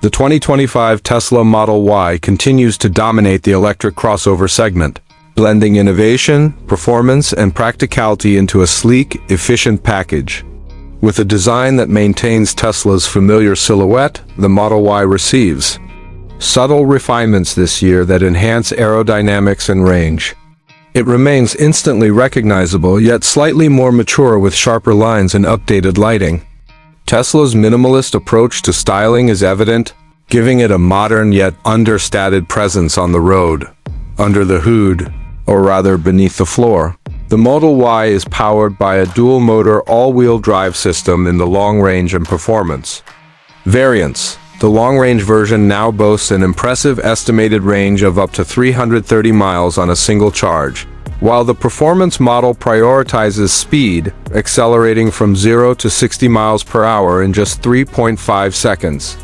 The 2025 Tesla Model Y continues to dominate the electric crossover segment, blending innovation, performance, and practicality into a sleek, efficient package. With a design that maintains Tesla's familiar silhouette, the Model Y receives subtle refinements this year that enhance aerodynamics and range. It remains instantly recognizable, yet slightly more mature with sharper lines and updated lighting. Tesla's minimalist approach to styling is evident, giving it a modern yet understated presence on the road. Under the hood, or rather beneath the floor, the Model Y is powered by a dual-motor all-wheel drive system in the long range and performance variants. The long-range version now boasts an impressive estimated range of up to 330 miles on a single charge, while the performance model prioritizes speed, accelerating from 0 to 60 miles per hour in just 3.5 seconds.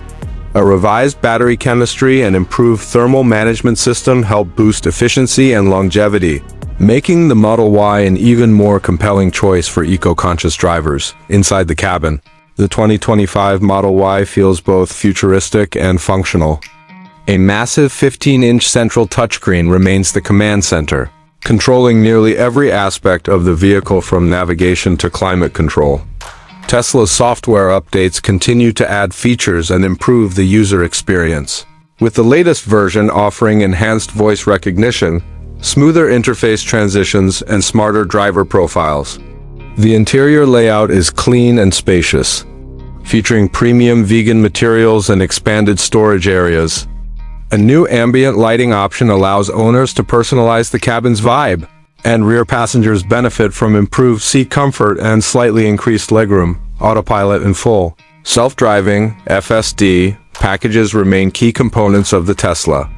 A revised battery chemistry and improved thermal management system help boost efficiency and longevity, making the Model Y an even more compelling choice for eco-conscious drivers. Inside the cabin, the 2025 Model Y feels both futuristic and functional. A massive 15-inch central touchscreen remains the command center, controlling nearly every aspect of the vehicle from navigation to climate control. Tesla's software updates continue to add features and improve the user experience, with the latest version offering enhanced voice recognition, smoother interface transitions, and smarter driver profiles. The interior layout is clean and spacious, featuring premium vegan materials and expanded storage areas. A new ambient lighting option allows owners to personalize the cabin's vibe, and rear passengers benefit from improved seat comfort and slightly increased legroom. Autopilot and full self-driving (FSD) packages remain key components of the Tesla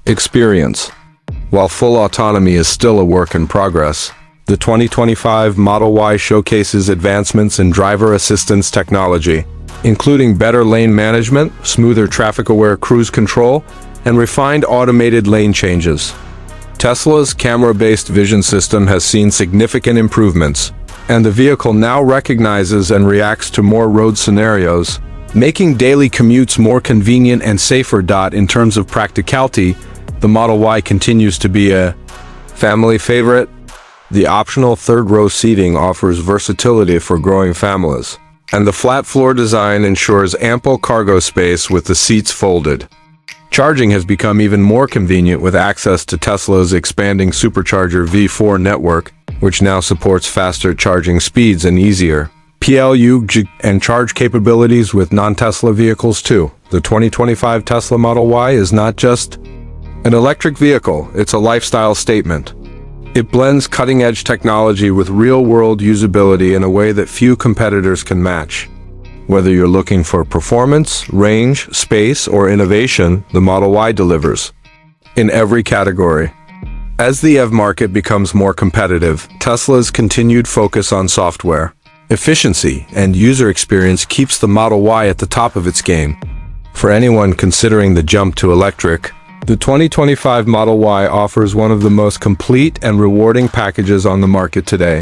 experience. While full autonomy is still a work in progress, the 2025 Model Y showcases advancements in driver assistance technology, including better lane management, smoother traffic-aware cruise control, and refined automated lane changes. Tesla's camera-based vision system has seen significant improvements, and the vehicle now recognizes and reacts to more road scenarios, making daily commutes more convenient and safer. In terms of practicality, the Model Y continues to be a family favorite. The optional third-row seating offers versatility for growing families, and the flat floor design ensures ample cargo space with the seats folded. Charging has become even more convenient with access to Tesla's expanding supercharger V4 network, which now supports faster charging speeds and easier plug and charge capabilities with non-Tesla vehicles too. The 2025 Tesla Model Y is not just an electric vehicle, it's a lifestyle statement. It blends cutting-edge technology with real-world usability in a way that few competitors can match. Whether you're looking for performance, range, space, or innovation, the Model Y delivers in every category. As the EV market becomes more competitive, Tesla's continued focus on software, efficiency, and user experience keeps the Model Y at the top of its game. For anyone considering the jump to electric, the 2025 Model Y offers one of the most complete and rewarding packages on the market today.